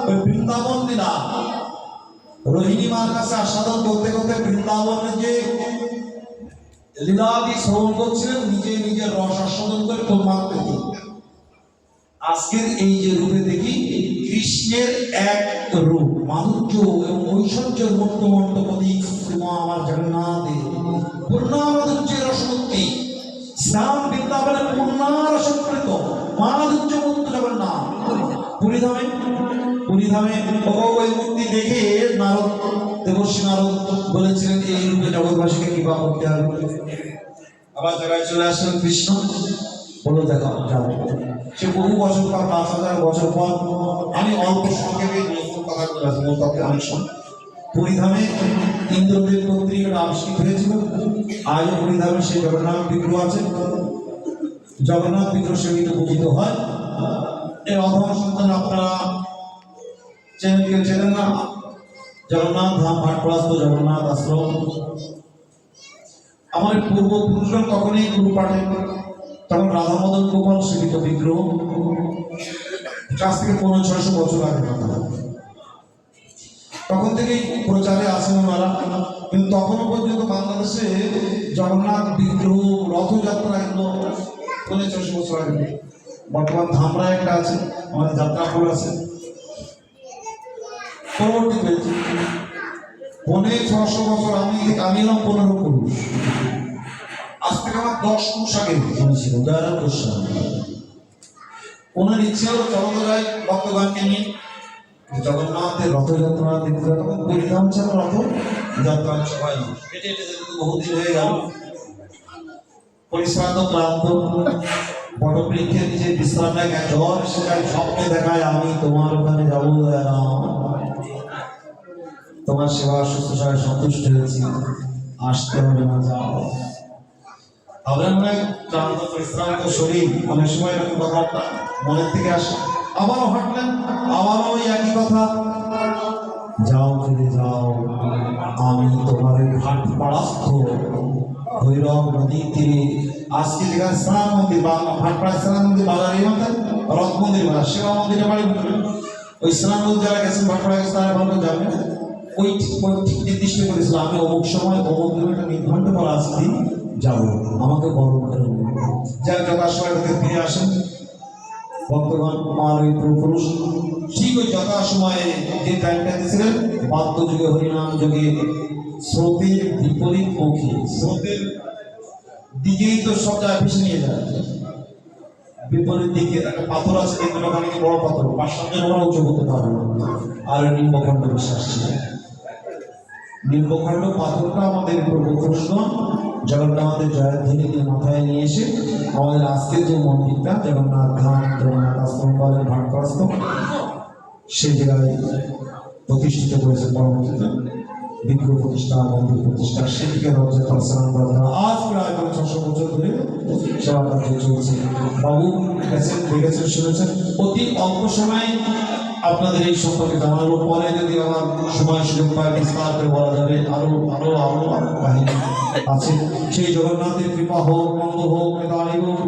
ওই বৃন্দাবন লীলা রোহিণী মার কাছে আস্বাদন করতে করতে বৃন্দাবনের যে লীলাদি শ্রবণ করছিলেন, নিজে নিজের রস আস্বাদন করে পরমাত্মা পেতেন। আজকের এই যে রূপে দেখি কৃষ্ণের এক রূপ মাধুর্য এবং ঐশ্বর্যের মূর্তমন্ত প্রতীক আমার জগন্নাথের পূর্ণামাধুর্যের রসমূর্তি শ্যাম বৃন্দাবনে পূর্ণারসকৃত মাধুর্যমূর্ত জগন্নাথ পুরীধামে ওই মূর্তি দেখে নারদ দেবর্ষি নারদ বলেছিলেন এই রূপে জগৎবাসীকে কৃপা করতে হবে। আবার জায়গায় চলে আসলেন কৃষ্ণ, বলো দেখা যাও। সে বহু বছর পর, ৫,০০০ বছর পর, আমি অল্প সংক্ষেপে কথা বলে অনেক সময় পুরীধামে ইন্দ্রদেব কর্তৃক আবিষ্কৃত হয়েছিল। আজও পুরীধামে সেই জগন্নাথ বিগ্রহ আছে। জগন্নাথ বিগ্রহ সেদিকে পূজিত হয়। এই অধম সন্তান আপনারা চেনেন না? জগন্নাথ ধাম ভাটপ্রাস্ত জগন্নাথ আশ্রম। আমাদের পূর্বপুরুষরা তখনই গুরু পাঠে, তখন রাধা মদন গোপাল সেবিত বিগ্রহ, কাছ থেকে ৫,৬০০ বছর আগে কথা। তখন থেকেই প্রচারে আসেন ওনারা, কিন্তু তখনও পর্যন্ত বাংলাদেশে জগন্নাথ বিগ্রহ রথযাত্রা এগুলো ৫,৬০০ বছর আগে। বর্তমান ধামরা একটা আছে, আমাদের যাত্রাপুর আছে, পরবর্তী হয়েছে ৫,৬০০ বছর। আমি এলাম ১৫ পুরুষ। আজ থেকে আমার ১০ পুরুষ আগে ছিল দয়ারাম গোস্বামী। ওনার ইচ্ছে হলো চরমরায় ভক্তগণকে নিয়ে জগন্নাথের রথযাত্রা দেখতে। তখন পুরীধাম ছিল রথযাত্রা সবাই হেঁটে হেঁটে যেতে বহুদিন হয়ে গেল। পরিশ্রান্ত ক্লান্ত বটবৃক্ষের নিচে বিশ্রাম নেয়, জ্বর এসে যায়, স্বপ্নে দেখায় আমি তোমার ওখানে যাবো, তোমার সেবা শুশ্রূষায় সন্তুষ্ট হয়েছি, আসতে হবে না, যাও। আমরা মনে হয় ক্লান্ত পরিশ্রান্ত শরীর, অনেক সময় এরকম কথাবার্তা মনের থেকে আসে। আবারও হাঁটলেন, আবারও ওই একই কথা, যাও ফিরে যাও, আমি তোমার ঘাট পাড়াস্থ ভৈরব নদীর তীরে। আজকে যেখানে স্নান মন্দির বা ভাটপাড়া স্নান মন্দির বাজারে মধ্যে রথ মন্দির বা সেবা মন্দিরে বাড়ি, ওই স্নান মন্দির যারা গেছেন ভাটপাড়া স্নান ভালো যাবেন। ওই ঠিক নির্দিষ্ট করেছিল আমি অমুক সময় অমুক একটা নির্ঘণ্ট পর আসছি যাবো, আমাকে বরণ করে যার যথাসময় ফিরে আসেন ভক্তগণ। আমার ওই পুরুষ ঠিক ওই যথাসময়ে যে টাইমটা দিয়েছিলেন বাদ্য যুগে, হরিনাম যুগে, স্রোতের বিপরীত মুখী, স্রোতের দিকেই তো সব জায়গায় ভেসে নিয়ে যায়। বিপরীত দিকে একটা পাথর আছে, দেখবেন ওখানে কি বড় পাথর, ৫-৭ জন ওরা উঁচু করতে পারবে না। আর নিম্বখণ্ড বিশ্বাস ছিল, নিম্বখণ্ড পাথরটা আমাদের পূর্বপুরুষগণ জগন্নাথের জয়ধ্বনিকে মাথায় নিয়ে এসে আমাদের আজকের যে মন্দিরটা জগন্নাথ ধাম জগন্নাথ আশ্রম বলেন ভাটপ্রাস্ত, সেই জায়গায় প্রতিষ্ঠিত করেছে। পরবর্তীতে বিগ্রহ প্রতিষ্ঠা, মন্দির প্রতিষ্ঠা, সেদিকে রথযাত্রা স্নান করা আজ প্রায় ৬০০ বছর ধরে সেবা কার্য চলছে। বাবু গেছেন, দেখেছেন, শুনেছেন। অতি অল্প সময় আপনাদের এই সম্পর্কে জানাবো, পরে যদি আমার সময় সুযোগ পায় বিস্তার করে বলা যাবে। আরো আরো আরো আরো কাহিনী আছে। সেই জগন্নাথের কৃপা হোক, মন্দ হোক, তারই হোক,